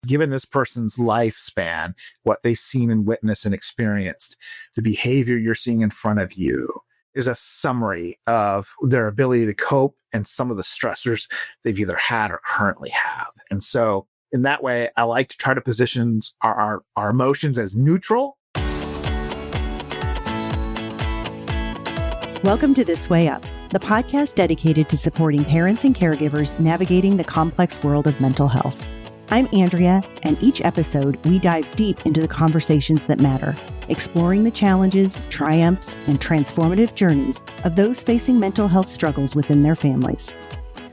given this person's lifespan, what they've seen and witnessed and experienced, the behavior you're seeing in front of you is a summary of their ability to cope and some of the stressors they've either had or currently have. And so in that way, I like to try to position our emotions as neutral. Welcome to This Way Up, the podcast dedicated to supporting parents and caregivers navigating the complex world of mental health. I'm Andrea, and each episode, we dive deep into the conversations that matter, exploring the challenges, triumphs, and transformative journeys of those facing mental health struggles within their families.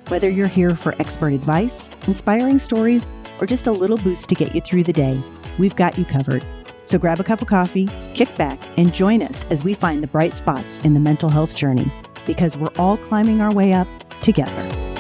Whether you're here for expert advice, inspiring stories, or just a little boost to get you through the day, we've got you covered. So grab a cup of coffee, kick back, and join us as we find the bright spots in the mental health journey, because we're all climbing our way up together.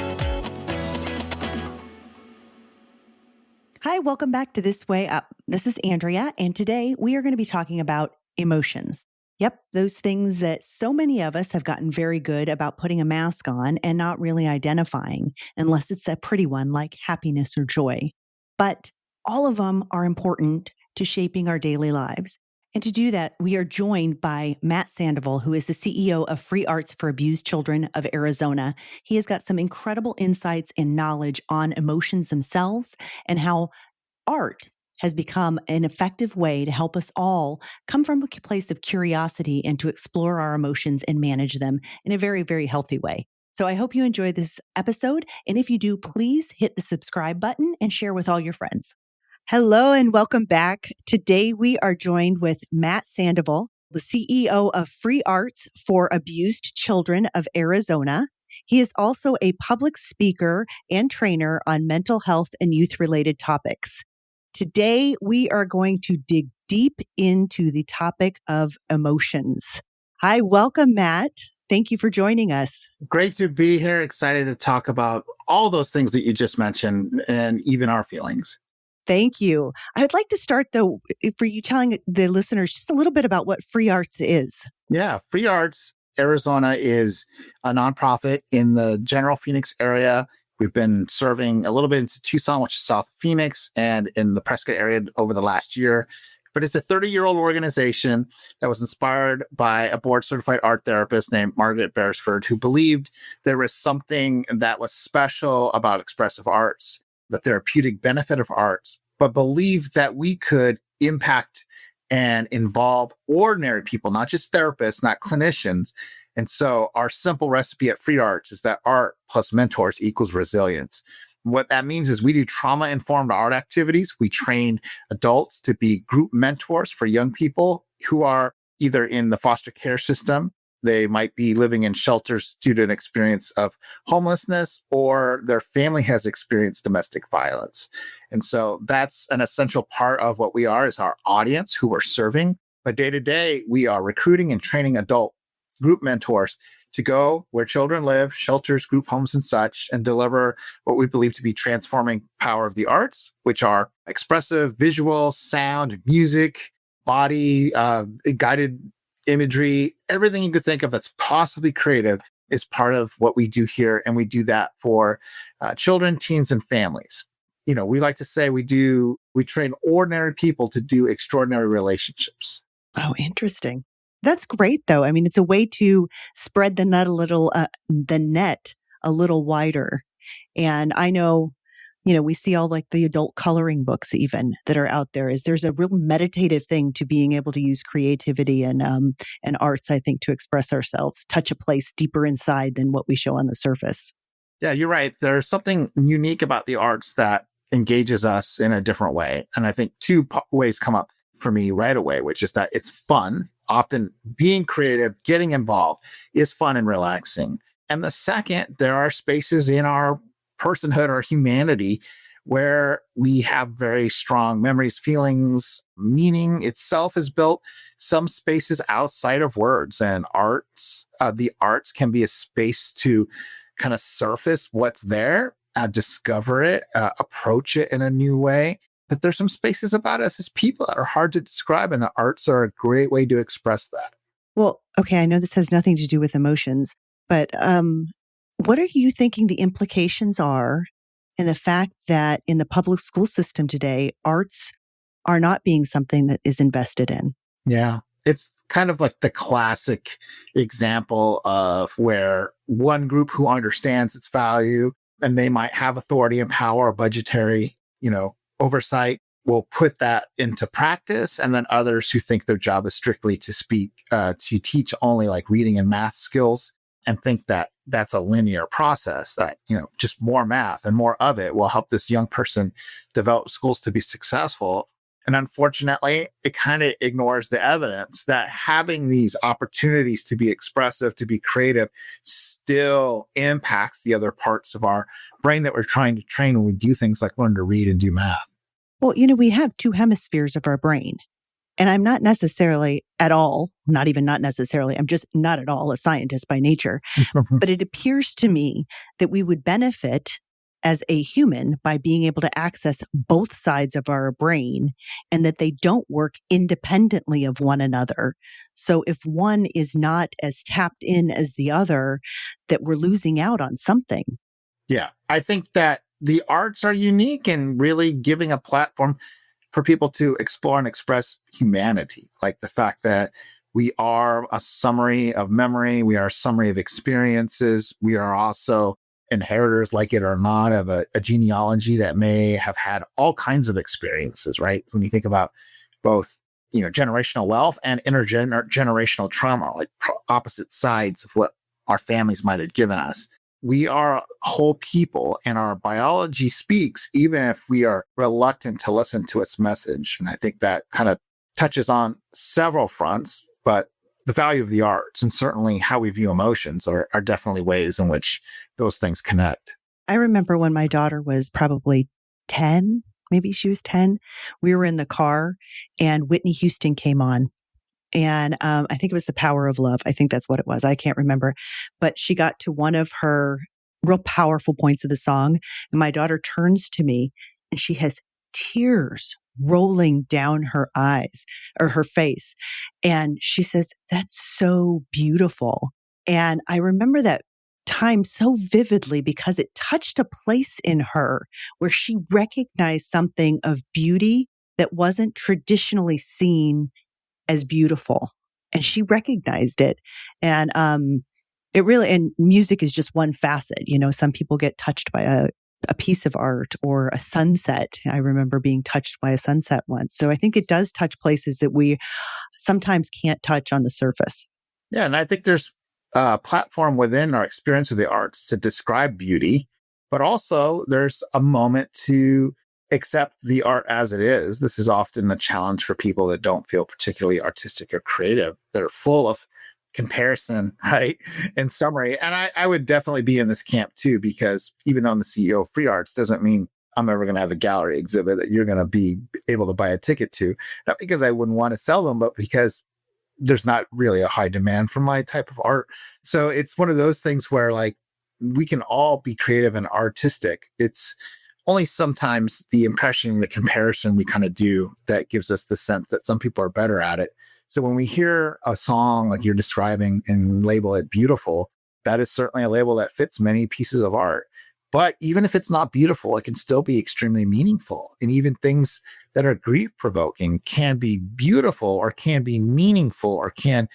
Hi, welcome back to This Way Up. This is Andrea, and today we are going to be talking about emotions. Yep, those things that so many of us have gotten very good about putting a mask on and not really identifying, unless it's a pretty one like happiness or joy. But all of them are important to shaping our daily lives. And to do that, we are joined by Matt Sandoval, who is the CEO of Free Arts for Abused Children of Arizona. He has got some incredible insights and knowledge on emotions themselves and how art has become an effective way to help us all come from a place of curiosity and to explore our emotions and manage them in a very, very healthy way. So I hope you enjoyed this episode. And if you do, please hit the subscribe button and share with all your friends. Hello and welcome back. Today we are joined with Matt Sandoval, the CEO of Free Arts for Abused Children of Arizona. He is also a public speaker and trainer on mental health and youth-related topics. Today we are going to dig deep into the topic of emotions. Hi, welcome, Matt. Thank you for joining us. Great to be here. Excited to talk about all those things that you just mentioned and even our feelings. Thank you. I'd like to start, though, for you telling the listeners just a little bit about what Free Arts is. Yeah, Free Arts Arizona is a nonprofit in the general Phoenix area. We've been serving a little bit into Tucson, which is South Phoenix, and in the Prescott area over the last year. But it's a 30-year-old organization that was inspired by a board-certified art therapist named Margaret Beresford, who believed there was something that was special about expressive arts, the therapeutic benefit of arts, but believed that we could impact and involve ordinary people, not just therapists, not clinicians. And so our simple recipe at Free Arts is that art plus mentors equals resilience. What that means is we do trauma-informed art activities. We train adults to be group mentors for young people who are either in the foster care system, they might be living in shelters due to an experience of homelessness, or their family has experienced domestic violence. And so that's an essential part of what we are, is our audience who we're serving. But day to day, we are recruiting and training adult group mentors to go where children live, shelters, group homes, and such, and deliver what we believe to be transforming power of the arts, which are expressive, visual, sound, music, body, guided imagery, everything you could think of that's possibly creative is part of what we do here. And we do that for children, teens, and families. You know, we like to say we train ordinary people to do extraordinary relationships. Oh, interesting. That's great, though. I mean, it's a way to spread the net a little wider. And I know, we see all like the adult coloring books even that are out there. There's a real meditative thing to being able to use creativity and arts, I think, to express ourselves, touch a place deeper inside than what we show on the surface. Yeah, you're right. There's something unique about the arts that engages us in a different way. And I think two ways come up for me right away, which is that it's fun. Often being creative, getting involved is fun and relaxing. And the second, there are spaces in our personhood or humanity where we have very strong memories, feelings, meaning itself is built some spaces outside of words, and the arts can be a space to kind of surface what's there, discover it, approach it in a new way. But there's some spaces about us as people that are hard to describe, and the arts are a great way to express that. Well, okay, I know this has nothing to do with emotions, but what are you thinking the implications are and the fact that in the public school system today, arts are not being something that is invested in. Yeah. It's kind of like the classic example of where one group who understands its value and they might have authority and power or budgetary, oversight will put that into practice. And then others who think their job is strictly to teach only like reading and math skills and think that that's a linear process that, just more math and more of it will help this young person develop skills to be successful. And unfortunately, it kind of ignores the evidence that having these opportunities to be expressive, to be creative, still impacts the other parts of our brain that we're trying to train when we do things like learn to read and do math. Well, we have two hemispheres of our brain. And I'm not necessarily at all, not even not necessarily, I'm just not at all a scientist by nature. But it appears to me that we would benefit as a human by being able to access both sides of our brain and that they don't work independently of one another. So if one is not as tapped in as the other, that we're losing out on something. Yeah, I think that the arts are unique and really giving a platform for people to explore and express humanity, like the fact that we are a summary of memory, we are a summary of experiences, we are also inheritors, like it or not, of a genealogy that may have had all kinds of experiences, right? When you think about both, generational wealth and intergenerational trauma, like opposite sides of what our families might have given us. We are whole people and our biology speaks, even if we are reluctant to listen to its message. And I think that kind of touches on several fronts, but the value of the arts and certainly how we view emotions are definitely ways in which those things connect. I remember when my daughter was probably 10, maybe she was 10, we were in the car and Whitney Houston came on. And I think it was The Power of Love. I think that's what it was. I can't remember. But she got to one of her real powerful points of the song. And my daughter turns to me and she has tears rolling down her eyes or her face. And she says, "That's so beautiful." And I remember that time so vividly because it touched a place in her where she recognized something of beauty that wasn't traditionally seen as beautiful, and she recognized it. And it really, and music is just one facet. Some people get touched by a piece of art or a sunset. I remember being touched by a sunset once. So I think it does touch places that we sometimes can't touch on the surface. Yeah, and I think there's a platform within our experience of the arts to describe beauty, but also there's a moment to accept the art as it is. This is often a challenge for people that don't feel particularly artistic or creative. They're full of comparison, right? In summary. And I would definitely be in this camp too, because even though I'm the CEO of Free Arts doesn't mean I'm ever going to have a gallery exhibit that you're going to be able to buy a ticket to. Not because I wouldn't want to sell them, but because there's not really a high demand for my type of art. So it's one of those things where like we can all be creative and artistic. It's only sometimes the impression, the comparison we kind of do that gives us the sense that some people are better at it. So when we hear a song like you're describing and label it beautiful, that is certainly a label that fits many pieces of art. But even if it's not beautiful, it can still be extremely meaningful. And even things that are grief provoking can be beautiful or can be meaningful or can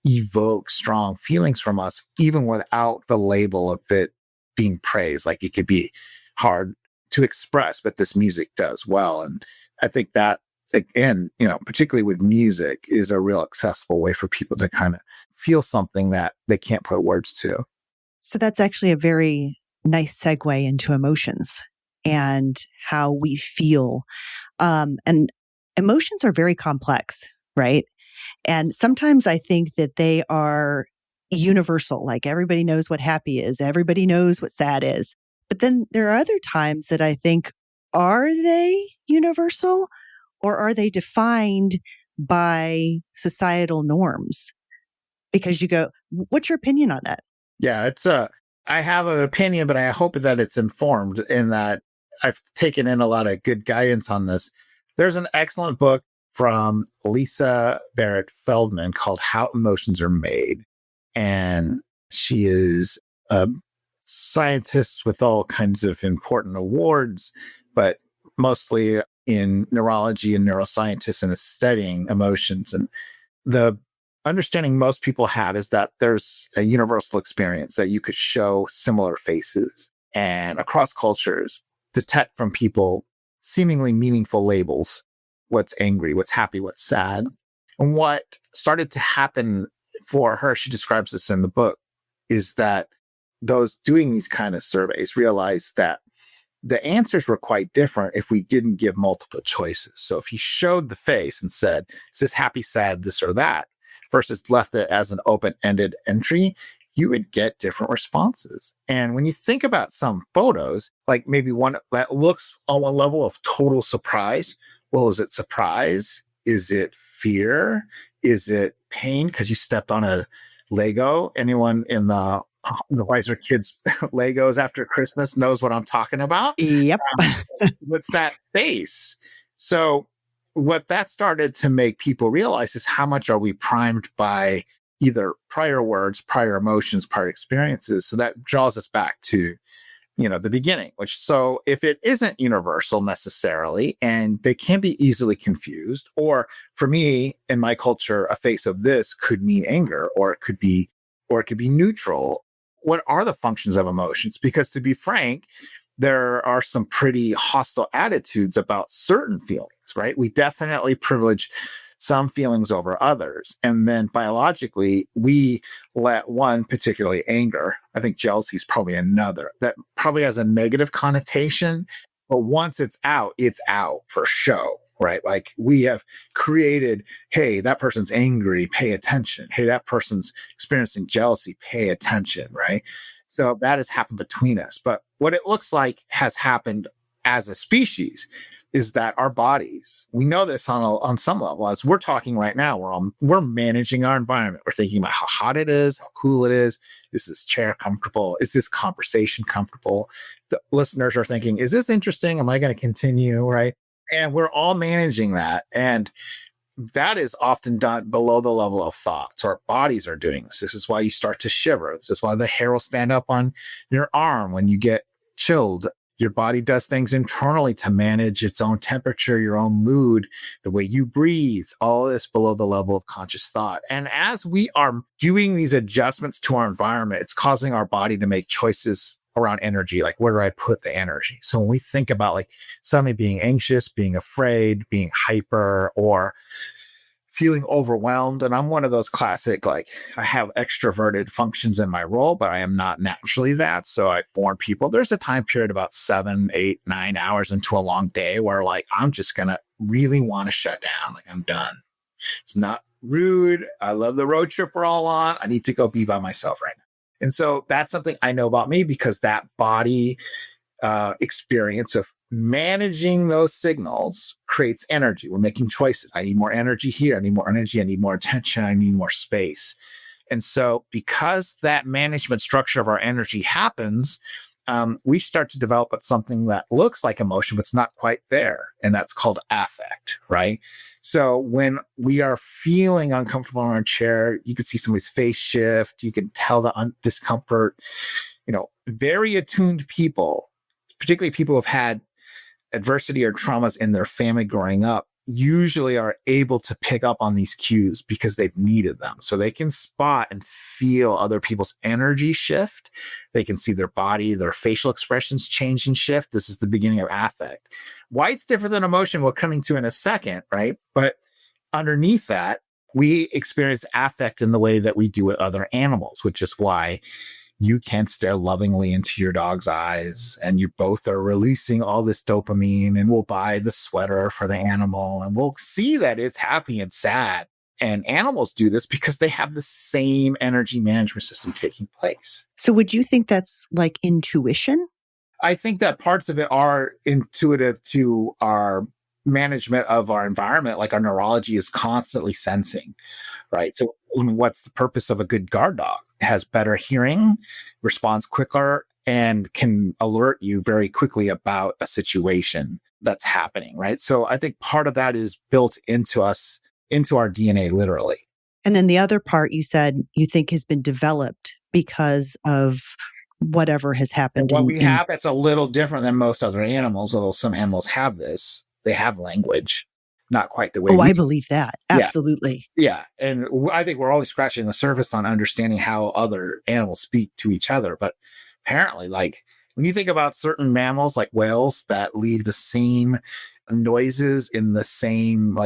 evoke strong feelings from us, even without the label of it being praised. Like it could be hard to express, but this music does well. And I think that, again, particularly with music, is a real accessible way for people to kind of feel something that they can't put words to. So that's actually a very nice segue into emotions and how we feel. And emotions are very complex, right? And sometimes I think that they are universal, like everybody knows what happy is, everybody knows what sad is. But then there are other times that I think, are they universal or are they defined by societal norms? Because you go, what's your opinion on that? Yeah, I have an opinion, but I hope that it's informed in that I've taken in a lot of good guidance on this. There's an excellent book from Lisa Barrett Feldman called How Emotions Are Made. And she is a scientists with all kinds of important awards, but mostly in neurology and neuroscientists and studying emotions. And the understanding most people have is that there's a universal experience that you could show similar faces and across cultures detect from people seemingly meaningful labels: what's angry, what's happy, what's sad. And what started to happen for her, she describes this in the book, is that those doing these kind of surveys realized that the answers were quite different if we didn't give multiple choices. So if you showed the face and said, is this happy, sad, this or that, versus left it as an open-ended entry, you would get different responses. And when you think about some photos, like maybe one that looks on one level of total surprise, well, is it surprise? Is it fear? Is it pain because you stepped on a Lego? Anyone in the Wiser Kids Legos after Christmas knows what I'm talking about. Yep. What's that face? So what that started to make people realize is how much are we primed by either prior words, prior emotions, prior experiences. So that draws us back to, the beginning, which, so if it isn't universal necessarily, and they can be easily confused, or for me, in my culture, a face of this could mean anger, or it could be neutral. What are the functions of emotions? Because to be frank, there are some pretty hostile attitudes about certain feelings, right? We definitely privilege some feelings over others. And then biologically, we let one, particularly anger, I think jealousy is probably another, that probably has a negative connotation. But once it's out for show, right? Like we have created, hey, that person's angry, pay attention. Hey, that person's experiencing jealousy, pay attention, right? So that has happened between us. But what it looks like has happened as a species is that our bodies, we know this on some level, as we're talking right now, we're managing our environment. We're thinking about how hot it is, how cool it is. Is this chair comfortable? Is this conversation comfortable? The listeners are thinking, is this interesting? Am I going to continue? Right. And we're all managing that. And that is often done below the level of thought. So our bodies are doing this. This is why you start to shiver. This is why the hair will stand up on your arm when you get chilled. Your body does things internally to manage its own temperature, your own mood, the way you breathe, all of this below the level of conscious thought. And as we are doing these adjustments to our environment, it's causing our body to make choices around energy. Like, where do I put the energy? So when we think about like suddenly being anxious, being afraid, being hyper, or feeling overwhelmed. And I'm one of those classic, like, I have extroverted functions in my role, but I am not naturally that. So I warn people there's a time period about 7, 8, 9 hours into a long day where like, I'm just going to really want to shut down. Like, I'm done. It's not rude. I love the road trip we're all on. I need to go be by myself right now. And so that's something I know about me, because that body experience of managing those signals creates energy. We're making choices. I need more energy here. I need more energy. I need more attention. I need more space. And so because that management structure of our energy happens, we start to develop something that looks like emotion, but it's not quite there. And that's called affect, right? So when we are feeling uncomfortable in our chair, you can see somebody's face shift. You can tell the discomfort. Very attuned people, particularly people who have had adversity or traumas in their family growing up, usually are able to pick up on these cues because they've needed them. So they can spot and feel other people's energy shift. They can see their body, their facial expressions change and shift. This is the beginning of affect. Why it's different than emotion, we're coming to in a second, right? But underneath that, we experience affect in the way that we do with other animals, which is why you can stare lovingly into your dog's eyes and you both are releasing all this dopamine, and we'll buy the sweater for the animal and we'll see that it's happy and sad. And animals do this because they have the same energy management system taking place. So would you think that's like intuition? I think that parts of it are intuitive to our management of our environment. Like, our neurology is constantly sensing, right? So what's the purpose of a good guard dog? It has better hearing, responds quicker, and can alert you very quickly about a situation that's happening, right? So I think part of that is built into us, into our DNA, literally. And then the other part you said you think has been developed because of whatever has And happened what we in have that's a little different than most other animals, although some animals have this. They have language, not quite the way Oh, we I do. believe that. Yeah. Absolutely. Yeah. And I think we're only scratching the surface on understanding how other animals speak to each other. But apparently, like when you think about certain mammals like whales that leave the same noises in the same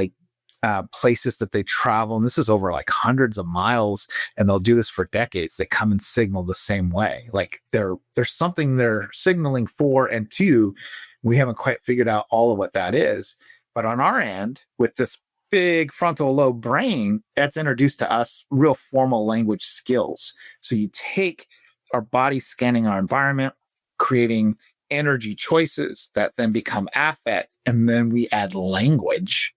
places that they travel, and this is over like hundreds of miles, and they'll do this for decades. They come and signal the same way. Like there's something they're signaling for, and two, we haven't quite figured out all of what that is. But on our end, with this big frontal lobe brain, that's introduced to us real formal language skills. So you take our body scanning our environment, creating energy choices that then become affect, and then we add language.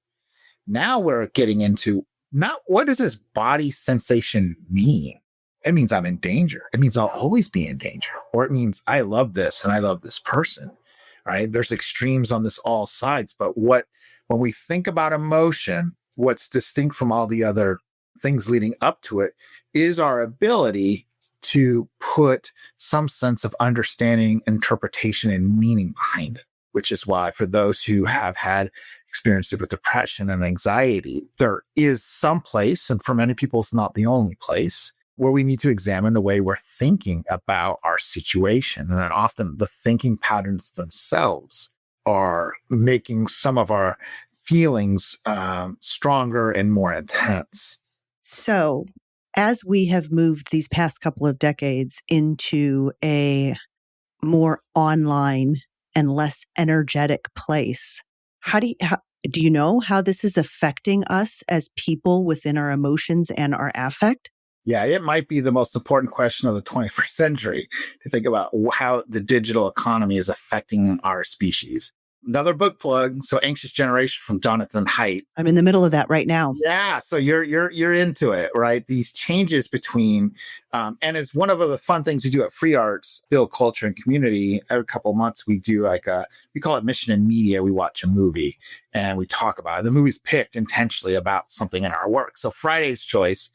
Now we're getting into not what does this body sensation mean? It means I'm in danger. It means I'll always be in danger. Or it means I love this and I love this person. Right? There's extremes on this all sides. But when we think about emotion, what's distinct from all the other things leading up to it is our ability to put some sense of understanding, interpretation, and meaning behind it, which is why for those who have had experiences with depression and anxiety, there is some place, and for many people, it's not the only place, where we need to examine the way we're thinking about our situation. And then often the thinking patterns themselves are making some of our feelings stronger and more intense. So, as we have moved these past couple of decades into a more online and less energetic place, do you know how this is affecting us as people within our emotions and our affect? Yeah, it might be the most important question of the 21st century to think about how the digital economy is affecting our species. Another book plug, So Anxious Generation from Jonathan Haidt. I'm in the middle of that right now. Yeah, so you're into it, right? These changes between, and it's one of the fun things we do at Free Arts, build culture and community. Every couple of months, we do we call it Mission in Media. We watch a movie and we talk about it. The movie's picked intentionally about something in our work. So Friday's choice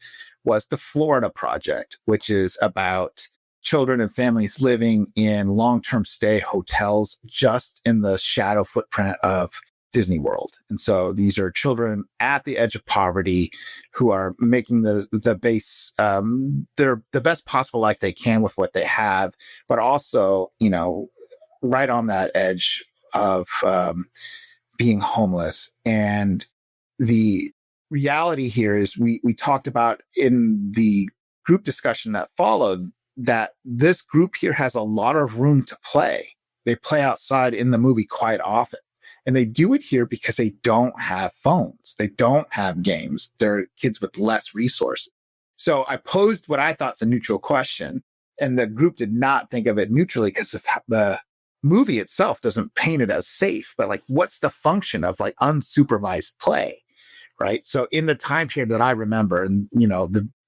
was the Florida Project, which is about children and families living in long-term stay hotels just in the shadow footprint of Disney World. And so these are children at the edge of poverty who are making the base, the best possible life they can with what they have, but also, right on that edge of being homeless. And the reality here is we talked about in the group discussion that followed that this group here has a lot of room to play. They play outside in the movie quite often. And they do it here because they don't have phones. They don't have games. They're kids with less resources. So I posed what I thought is a neutral question, and the group did not think of it neutrally because the movie itself doesn't paint it as safe. But like, what's the function of like unsupervised play? Right. So in the time period that I remember, and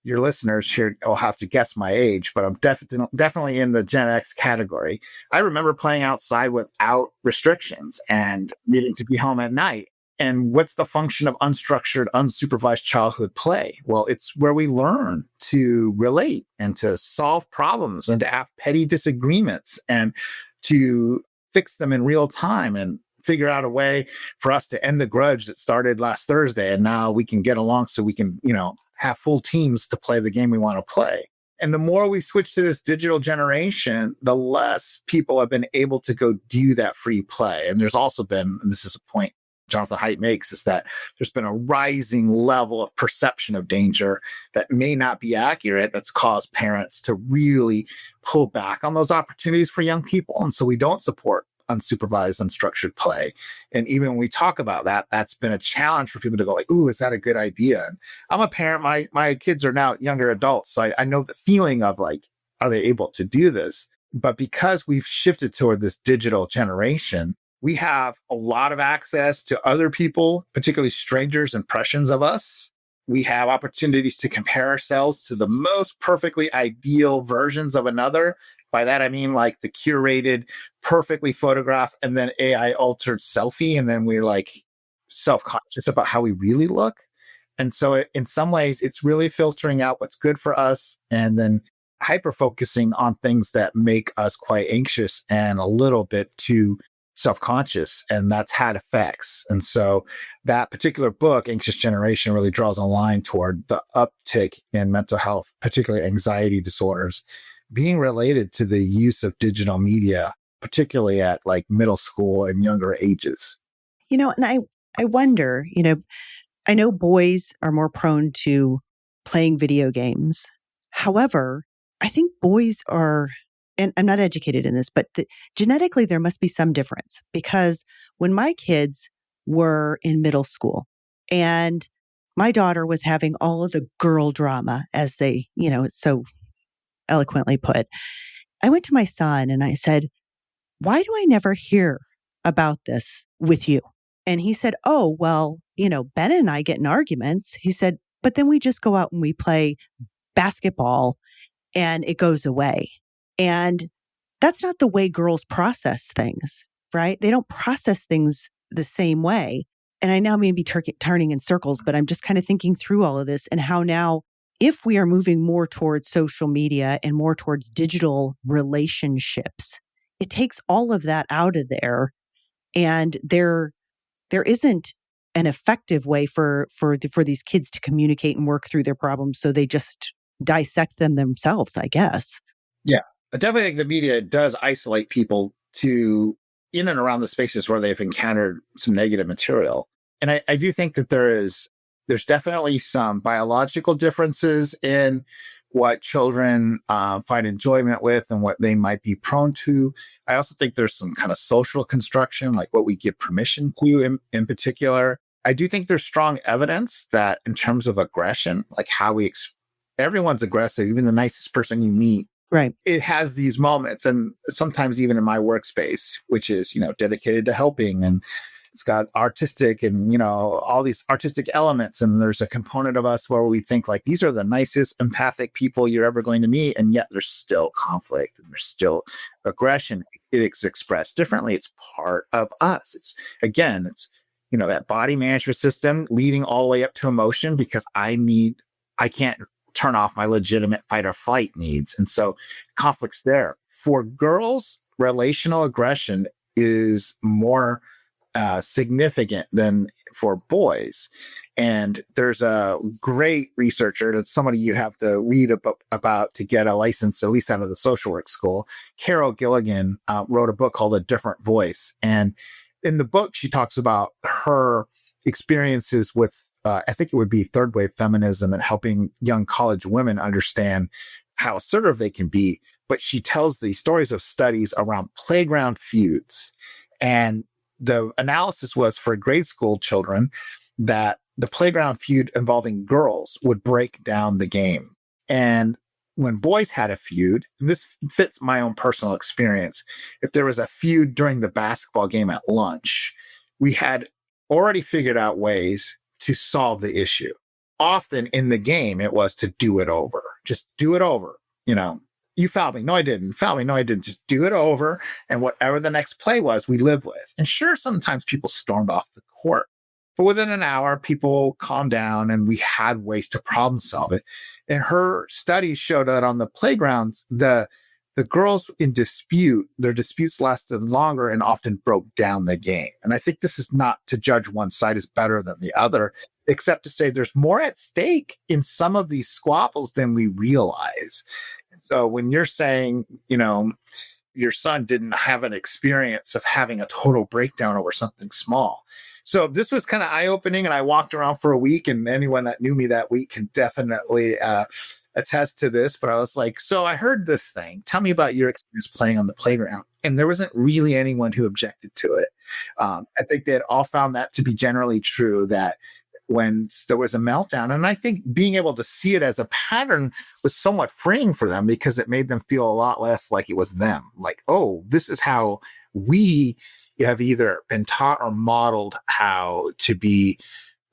your listeners here will have to guess my age, but I'm definitely in the Gen X category. I remember playing outside without restrictions and needing to be home at night. And what's the function of unstructured, unsupervised childhood play? Well, it's where we learn to relate and to solve problems and to have petty disagreements and to fix them in real time and figure out a way for us to end the grudge that started last Thursday. And now we can get along so we can, have full teams to play the game we want to play. And the more we switch to this digital generation, the less people have been able to go do that free play. And there's also been, and this is a point Jonathan Haidt makes, is that there's been a rising level of perception of danger that may not be accurate that's caused parents to really pull back on those opportunities for young people. And so we don't support unsupervised, unstructured play. And even when we talk about that, that's been a challenge for people to go like, ooh, is that a good idea? And I'm a parent. My kids are now younger adults. So I know the feeling of like, are they able to do this? But because we've shifted toward this digital generation, we have a lot of access to other people, particularly strangers' impressions of us. We have opportunities to compare ourselves to the most perfectly ideal versions of another. By that, I mean like the curated, perfectly photographed and then AI altered selfie. And then we're like self-conscious about how we really look. And so in some ways, it's really filtering out what's good for us and then hyper focusing on things that make us quite anxious and a little bit too self-conscious, and that's had effects. And so that particular book, Anxious Generation, really draws a line toward the uptick in mental health, particularly anxiety disorders, being related to the use of digital media, particularly at like middle school and younger ages. And I wonder, I know boys are more prone to playing video games. However, I think boys are, and I'm not educated in this, but genetically there must be some difference, because when my kids were in middle school and my daughter was having all of the girl drama, as they, it's so eloquently put, I went to my son and I said, "Why do I never hear about this with you?" And he said, "Oh, well, Ben and I get in arguments." He said, "But then we just go out and we play basketball and it goes away." And that's not the way girls process things, right? They don't process things the same way. And I now may be turning in circles, but I'm just kind of thinking through all of this and how now, if we are moving more towards social media and more towards digital relationships, it takes all of that out of there. And there isn't an effective way for these kids to communicate and work through their problems. So they just dissect them themselves, I guess. Yeah. I definitely think the media does isolate people to in and around the spaces where they've encountered some negative material. And I do think that there's definitely some biological differences in what children find enjoyment with and what they might be prone to. I also think there's some kind of social construction, like what we give permission to in particular. I do think there's strong evidence that in terms of aggression, like how everyone's aggressive, even the nicest person you meet, Right. it has these moments. And sometimes even in my workspace, which is, dedicated to helping, and it's got artistic and, all these artistic elements. And there's a component of us where we think like, these are the nicest empathic people you're ever going to meet. And yet there's still conflict and there's still aggression. It's expressed differently. It's part of us. It's that body management system leading all the way up to emotion, because I can't turn off my legitimate fight or flight needs. And so conflict's there. For girls, relational aggression is more significant than for boys. And there's a great researcher, that's somebody you have to read about to get a license, at least out of the social work school. Carol Gilligan wrote a book called A Different Voice. And in the book, she talks about her experiences with I think it would be third wave feminism and helping young college women understand how assertive they can be. But she tells the stories of studies around playground feuds. And the analysis was for grade school children that the playground feud involving girls would break down the game. And when boys had a feud, and this fits my own personal experience, if there was a feud during the basketball game at lunch, we had already figured out ways to solve the issue. Often in the game, it was to do it over. Just do it over. You fouled me. No, I didn't. Foul me. No, I didn't. Just do it over. And whatever the next play was, we lived with. And sure, sometimes people stormed off the court. But within an hour, people calmed down and we had ways to problem solve it. And her studies showed that on the playgrounds, the girls in dispute, their disputes lasted longer and often broke down the game. And I think this is not to judge one side as better than the other, except to say there's more at stake in some of these squabbles than we realize. And so when you're saying, your son didn't have an experience of having a total breakdown over something small. So this was kind of eye-opening, and I walked around for a week, and anyone that knew me that week can definitely attest to this. But I was like, so I heard this thing. Tell me about your experience playing on the playground. And there wasn't really anyone who objected to it. I think they had all found that to be generally true, that when there was a meltdown, and I think being able to see it as a pattern was somewhat freeing for them, because it made them feel a lot less like it was them. Like, oh, this is how we have either been taught or modeled how to be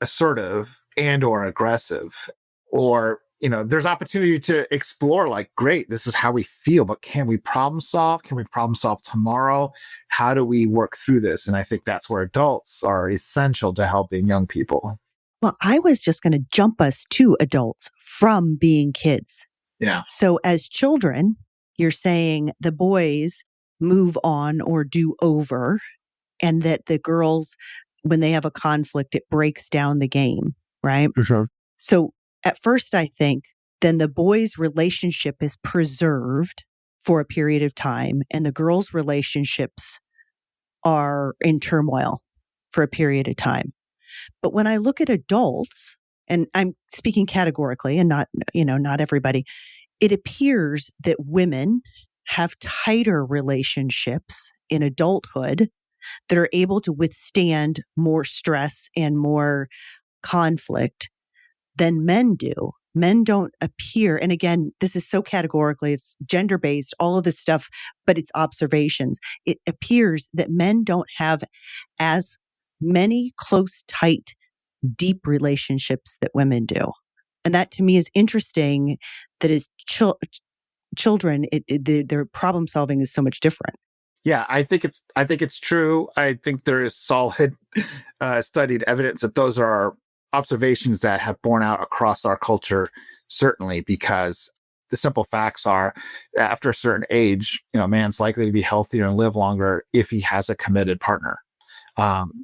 assertive and or aggressive, or there's opportunity to explore, like, great, this is how we feel, but can we problem solve? Can we problem solve tomorrow? How do we work through this? And I think that's where adults are essential to helping young people. Well, I was just going to jump us to adults from being kids. Yeah. So as children, you're saying the boys move on or do over, and that the girls, when they have a conflict, it breaks down the game, right? For So at first, I think then the boys' relationship is preserved for a period of time, and the girls' relationships are in turmoil for a period of time. But when I look at adults, and I'm speaking categorically and not, not everybody, it appears that women have tighter relationships in adulthood that are able to withstand more stress and more conflict than men do. Men don't appear, and again, this is so categorically, it's gender based, all of this stuff, but it's observations. It appears that men don't have as many close, tight, deep relationships that women do. And that to me is interesting that as children, their problem solving is so much different. Yeah, I think it's true. I think there is solid studied evidence that those are observations that have borne out across our culture, certainly, because the simple facts are after a certain age, a man's likely to be healthier and live longer if he has a committed partner.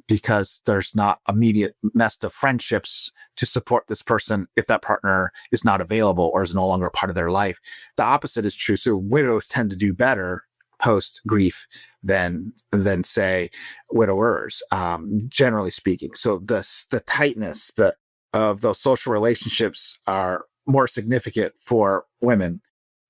Because there's not immediate nest of friendships to support this person if that partner is not available or is no longer a part of their life. The opposite is true. So widows tend to do better post grief than say widowers, generally speaking. So the tightness of those social relationships are more significant for women.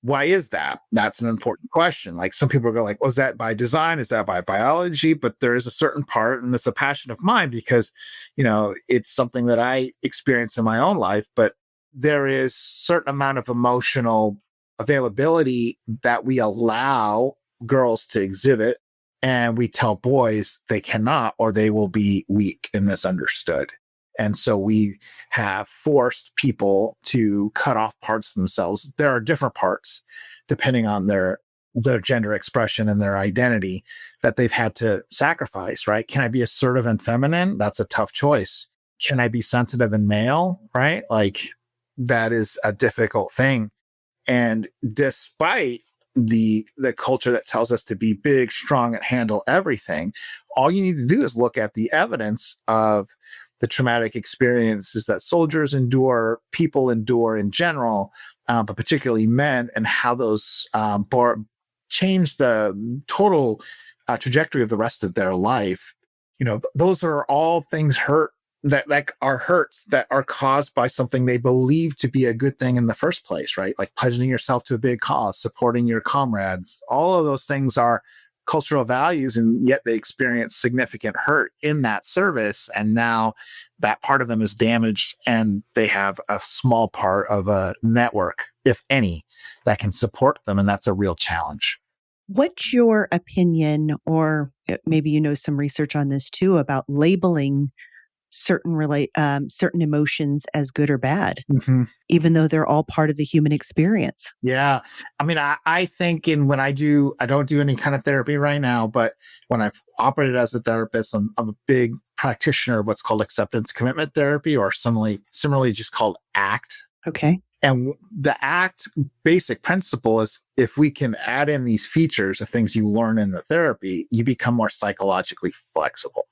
Why is that? That's an important question. Like some people go like, "Was that by design? Is that by biology?" But there is a certain part, and it's a passion of mine because, it's something that I experience in my own life. But there is certain amount of emotional availability that we allow girls to exhibit, and we tell boys they cannot, or they will be weak and misunderstood. And so we have forced people to cut off parts of themselves. There are different parts depending on their gender expression and their identity that they've had to sacrifice, right? Can I be assertive and feminine? That's a tough choice. Can I be sensitive and male? Right? Like that is a difficult thing. And despite the culture that tells us to be big, strong, and handle everything, all you need to do is look at the evidence of the traumatic experiences that soldiers endure, people endure in general, but particularly men, and how those change the total trajectory of the rest of their life. Those are all things that are hurts that are caused by something they believe to be a good thing in the first place, right? Like pledging yourself to a big cause, supporting your comrades. All of those things are cultural values, and yet they experience significant hurt in that service. And now that part of them is damaged, and they have a small part of a network, if any, that can support them. And that's a real challenge. What's your opinion, or maybe some research on this too, about labeling certain emotions as good or bad, Mm-hmm. even though they're all part of the human experience? Yeah. I mean, I think when I don't do any kind of therapy right now, but when I've operated as a therapist, I'm a big practitioner of what's called acceptance commitment therapy, or similarly just called ACT. Okay. And the ACT basic principle is if we can add in these features of things you learn in the therapy, you become more psychologically flexible.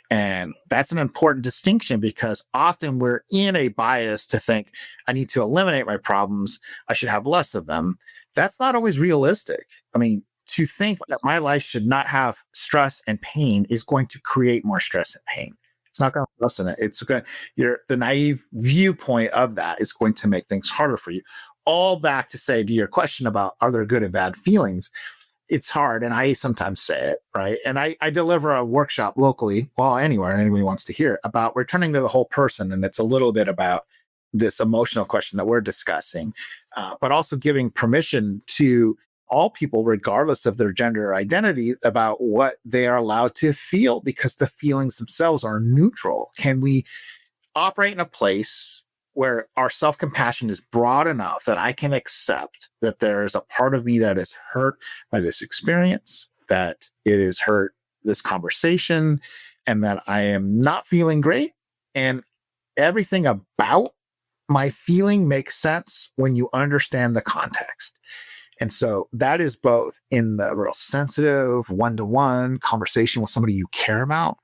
And that's an important distinction because often we're in a bias to think, I need to eliminate my problems. I should have less of them. That's not always realistic. I mean, to think that my life should not have stress and pain is going to create more stress and pain. It's not going to lessen it. The naive viewpoint of that is going to make things harder for you. All back to say to your question about are there good and bad feelings? It's hard. And I sometimes say it, right? And I deliver a workshop locally, well, anywhere, anybody wants to hear it, about returning to the whole person. And it's a little bit about this emotional question that we're discussing, but also giving permission to all people, regardless of their gender identity, about what they are allowed to feel, because the feelings themselves are neutral. Can we operate in a place where our self-compassion is broad enough that I can accept that there is a part of me that is hurt by this experience, that it is hurt this conversation, and that I am not feeling great, and everything about my feeling makes sense when you understand the context. And so that is both in the real sensitive one-to-one conversation with somebody you care about.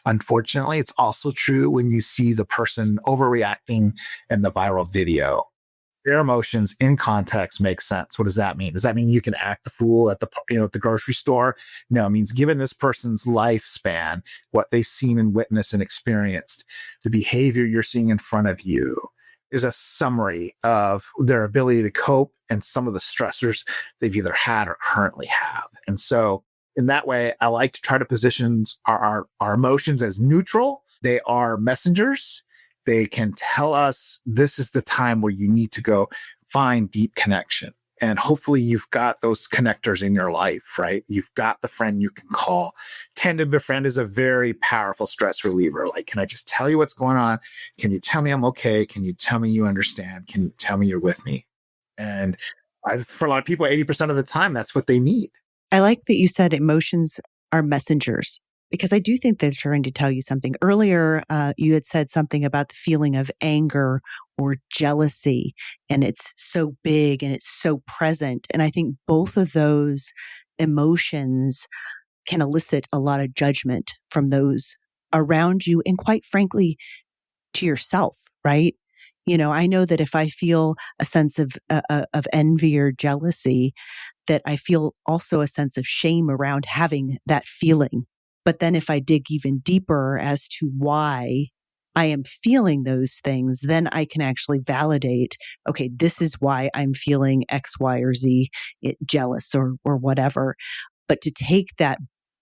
Unfortunately, it's also true when you see the person overreacting in the viral video. Their emotions in context make sense. What does that mean? Does that mean you can act the fool at at the grocery store? No, it means given this person's lifespan, what they've seen and witnessed and experienced, the behavior you're seeing in front of you is a summary of their ability to cope and some of the stressors they've either had or currently have. And so in that way, I like to try to position our emotions as neutral. They are messengers. They can tell us this is the time where you need to go find deep connection. And hopefully you've got those connectors in your life, right? You've got the friend you can call. Tend to befriend is a very powerful stress reliever. Like, can I just tell you what's going on? Can you tell me I'm okay? Can you tell me you understand? Can you tell me you're with me? And for a lot of people, 80% of the time, that's what they need. I like that you said emotions are messengers because I do think they're trying to tell you something. Earlier, you had said something about the feeling of anger or jealousy, and it's so big and it's so present. And I think both of those emotions can elicit a lot of judgment from those around you and quite frankly, to yourself, right? I know that if I feel a sense of envy or jealousy, that I feel also a sense of shame around having that feeling. But then if I dig even deeper as to why I am feeling those things, then I can actually validate, okay, this is why I'm feeling X, Y, or Z, jealous or whatever. But to take that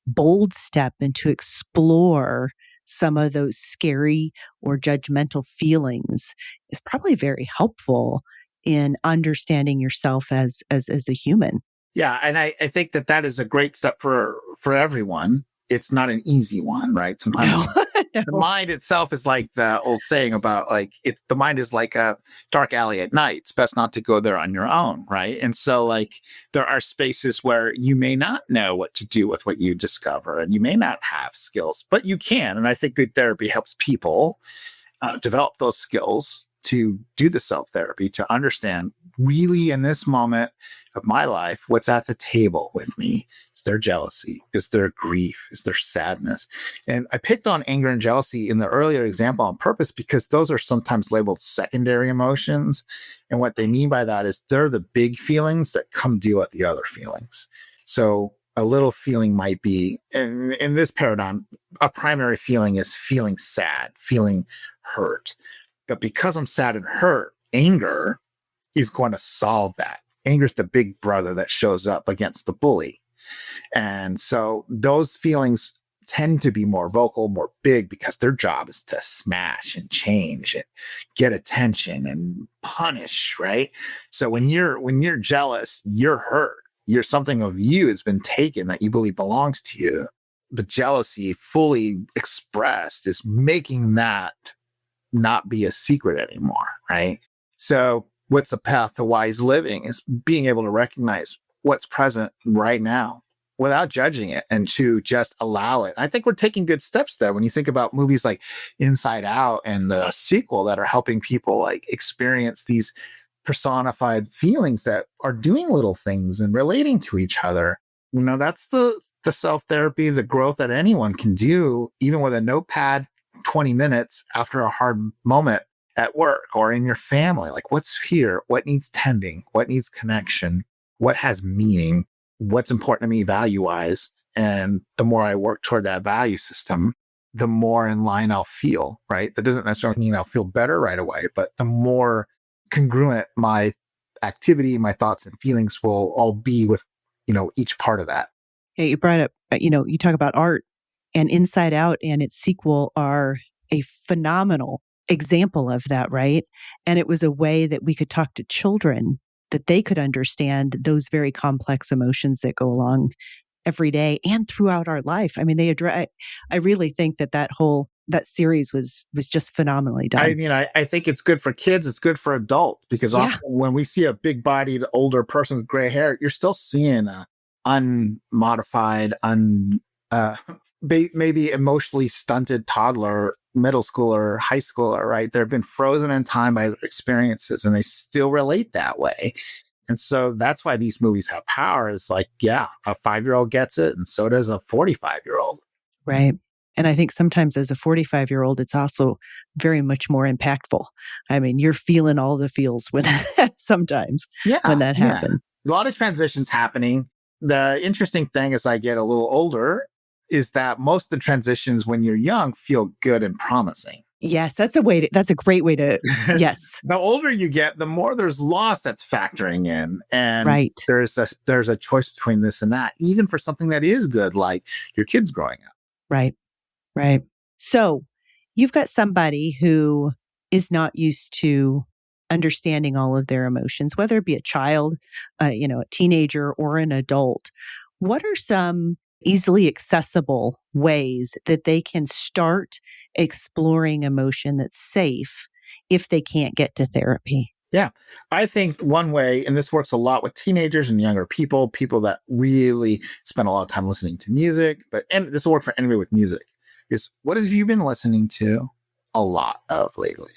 bold step and to explore some of those scary or judgmental feelings is probably very helpful in understanding yourself as a human. Yeah, and I think that is a great step for everyone. It's not an easy one, right? Sometimes No, the no. mind itself is like the old saying about the mind is like a dark alley at night. It's best not to go there on your own, right? And so there are spaces where you may not know what to do with what you discover, and you may not have skills, but you can. And I think good therapy helps people develop those skills to do the self therapy, to understand really in this moment of my life, what's at the table with me. Is there jealousy? Is there grief? Is there sadness? And I picked on anger and jealousy in the earlier example on purpose because those are sometimes labeled secondary emotions. And what they mean by that is they're the big feelings that come deal with the other feelings. So a little feeling might be, in this paradigm, a primary feeling is feeling sad, feeling hurt. But because I'm sad and hurt, anger is going to solve that. Anger is the big brother that shows up against the bully. And so those feelings tend to be more vocal, more big, because their job is to smash and change and get attention and punish, right? So when you're jealous, you're hurt. Something of you has been taken that you believe belongs to you. But jealousy fully expressed is making that not be a secret anymore, right? So what's the path to wise living is being able to recognize what's present right now without judging it and to just allow it. I think we're taking good steps there when you think about movies like Inside Out and the sequel that are helping people experience these personified feelings that are doing little things and relating to each other. That's the self-therapy, the growth that anyone can do, even with a notepad, 20 minutes after a hard moment at work or in your family. What's here? What needs tending? What needs connection? What has meaning? What's important to me value-wise? And the more I work toward that value system, the more in line I'll feel, right? That doesn't necessarily mean I'll feel better right away, but the more congruent my activity, my thoughts and feelings will all be with, each part of that. Yeah, you brought up, you talk about art, and Inside Out and its sequel are a phenomenal example of that, right? And it was a way that we could talk to children, that they could understand those very complex emotions that go along every day and throughout our life. I mean, they address. I really think that series was just phenomenally done. I mean, I think it's good for kids. It's good for adults because Yeah. often when we see a big-bodied older person with gray hair, you're still seeing a unmodified, maybe emotionally stunted toddler middle schooler, high schooler, right? They've been frozen in time by their experiences and they still relate that way. And so that's why these movies have power. Is like, yeah, a 5-year-old gets it, and so does a 45-year-old. Right. And I think sometimes as a 45-year-old, it's also very much more impactful. I mean, you're feeling all the feels when sometimes when Yeah, that yeah. happens. A lot of transitions happening. The interesting thing as I get a little older is that most of the transitions when you're young feel good and promising. Yes, that's a great way to, yes, The older you get, the more there's loss that's factoring in. And right, there's a choice between this and that, even for something that is good, like your kids growing up. right, right. So you've got somebody who is not used to understanding all of their emotions, whether it be a child, a teenager, or an adult. What are some easily accessible ways that they can start exploring emotion that's safe if they can't get to therapy? Yeah. I think one way, and this works a lot with teenagers and younger people that really spend a lot of time listening to music, and this will work for anybody with music, is what have you been listening to a lot of lately?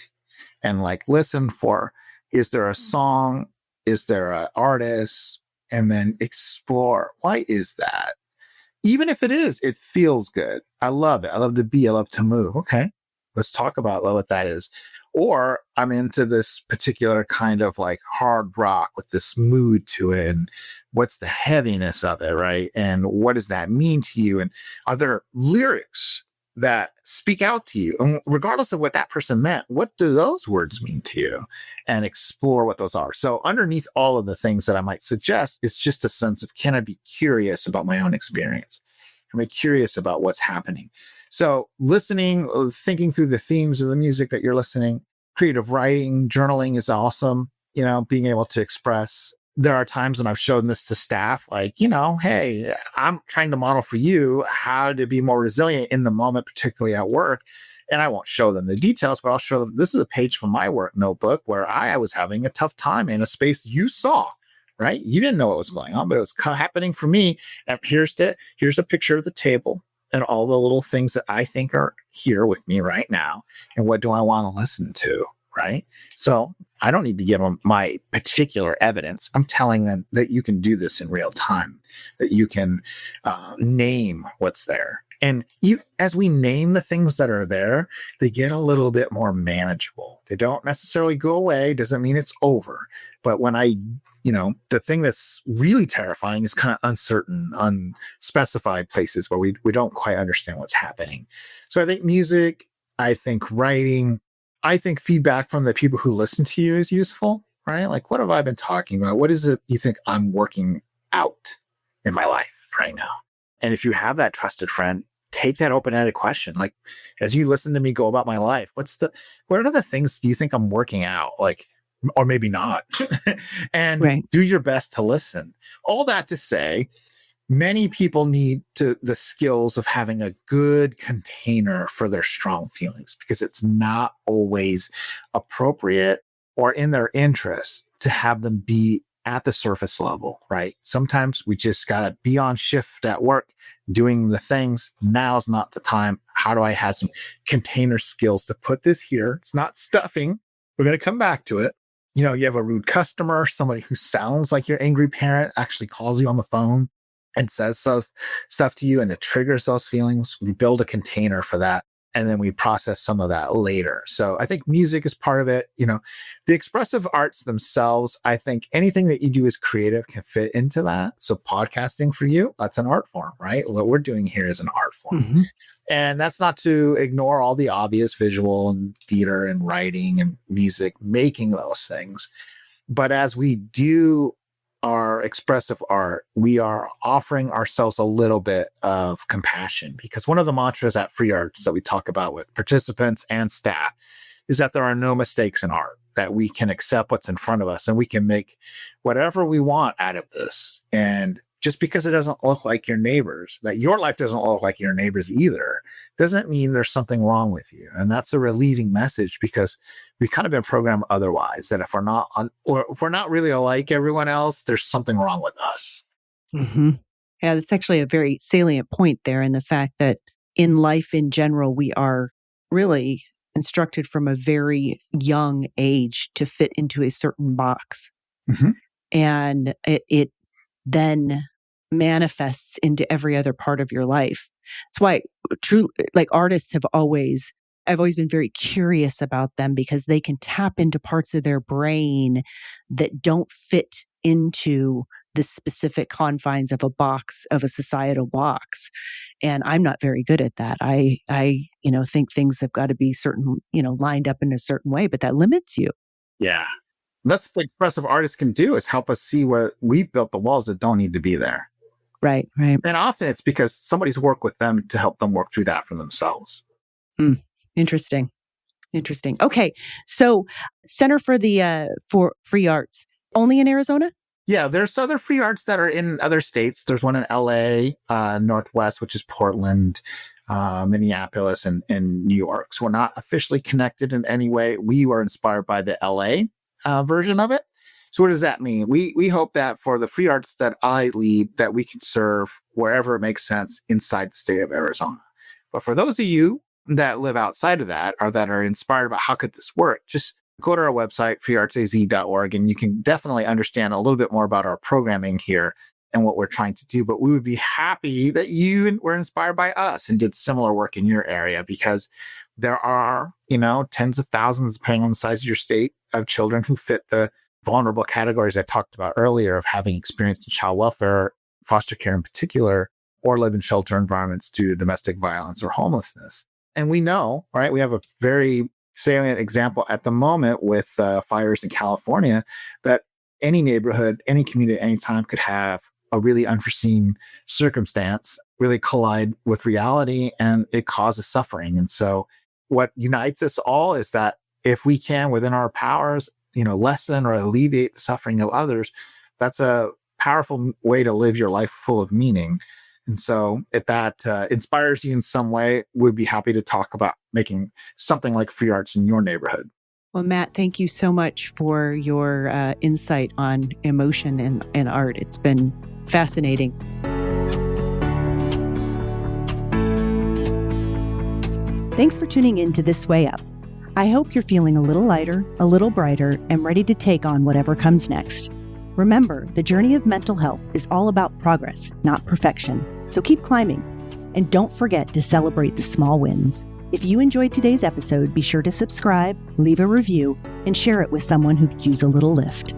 And like listen for, is there a song? Is there an artist? And then explore, why is that? Even if it is, it feels good. I love it. I love to be, I love to move. Okay. Let's talk about what that is. Or I'm into this particular kind of like hard rock with this mood to it. And what's the heaviness of it? Right. And what does that mean to you? And are there lyrics that speak out to you? And regardless of what that person meant, what do those words mean to you? And explore what those are. So underneath all of the things that I might suggest, it's just a sense of, can I be curious about my own experience? Am I curious about what's happening? So listening, thinking through the themes of the music that you're listening, creative writing, journaling is awesome. Being able to express. There are times when I've shown this to staff, like, hey, I'm trying to model for you how to be more resilient in the moment, particularly at work. And I won't show them the details, but I'll show them, this is a page from my work notebook where I was having a tough time in a space you saw, right? You didn't know what was going on, but it was happening for me. And here's a picture of the table and all the little things that I think are here with me right now. And what do I want to listen to? Right. So I don't need to give them my particular evidence. I'm telling them that you can do this in real time, that you can name what's there. And as we name the things that are there, they get a little bit more manageable. They don't necessarily go away. Doesn't mean it's over. But when the thing that's really terrifying is kind of uncertain, unspecified places where we don't quite understand what's happening. So I think music, I think writing, I think feedback from the people who listen to you is useful, right? Like, what have I been talking about? What is it you think I'm working out in my life right now? And if you have that trusted friend, take that open-ended question. Like, as you listen to me go about my life, what are the things do you think I'm working out? Like, or maybe not. And Right. do your best to listen. All that to say, many people need the skills of having a good container for their strong feelings, because it's not always appropriate or in their interest to have them be at the surface level, right? Sometimes we just got to be on shift at work doing the things. Now's not the time. How do I have some container skills to put this here? It's not stuffing. We're going to come back to it. You have a rude customer, somebody who sounds like your angry parent actually calls you on the phone and says stuff to you, and it triggers those feelings. We build a container for that, and then we process some of that later. So I think music is part of it. The expressive arts themselves, I think anything that you do as creative can fit into that. So podcasting for you, that's an art form, right? What we're doing here is an art form. Mm-hmm. And that's not to ignore all the obvious visual and theater and writing and music, making those things. But as we do our expressive art, we are offering ourselves a little bit of compassion, because one of the mantras at Free Arts that we talk about with participants and staff is that there are no mistakes in art, that we can accept what's in front of us and we can make whatever we want out of this. And just because it doesn't look like your neighbors, that your life doesn't look like your neighbors either, doesn't mean there's something wrong with you. And that's a relieving message, because we've kind of been programmed otherwise, that if we're not really like everyone else, there's something wrong with us. Mm-hmm. Yeah, that's actually a very salient point there, in the fact that in life in general, we are really instructed from a very young age to fit into a certain box. Mm-hmm. And it then manifests into every other part of your life. That's why like artists I've always been very curious about them because they can tap into parts of their brain that don't fit into the specific confines of a societal box. And I'm not very good at that. I think things have got to be certain, lined up in a certain way, but that limits you. Yeah. That's what expressive artists can do, is help us see where we've built the walls that don't need to be there. Right, right. And often it's because somebody's worked with them to help them work through that for themselves. Interesting. Okay. So Center for Free Arts, only in Arizona? Yeah, there's other free arts that are in other states. There's one in LA, Northwest, which is Portland, Minneapolis, and New York. So we're not officially connected in any way. We were inspired by the LA version of it. So what does that mean? We hope that for the free arts that I lead, that we can serve wherever it makes sense inside the state of Arizona. But for those of you that live outside of that, or that are inspired about how could this work, just go to our website, freeartsaz.org, and you can definitely understand a little bit more about our programming here and what we're trying to do. But we would be happy that you were inspired by us and did similar work in your area, because there are, tens of thousands, depending on the size of your state, of children who fit the vulnerable categories I talked about earlier of having experienced child welfare, foster care in particular, or live in shelter environments due to domestic violence or homelessness. And we know, right, we have a very salient example at the moment with fires in California, that any neighborhood, any community at any time could have a really unforeseen circumstance really collide with reality, and it causes suffering. And so what unites us all is that if we can, within our powers, lessen or alleviate the suffering of others, that's a powerful way to live your life full of meaning. And so if that inspires you in some way, we'd be happy to talk about making something like free arts in your neighborhood. Well, Matt, thank you so much for your insight on emotion and art. It's been fascinating. Thanks for tuning in to This Way Up. I hope you're feeling a little lighter, a little brighter, and ready to take on whatever comes next. Remember, the journey of mental health is all about progress, not perfection. So keep climbing. And don't forget to celebrate the small wins. If you enjoyed today's episode, be sure to subscribe, leave a review, and share it with someone who could use a little lift.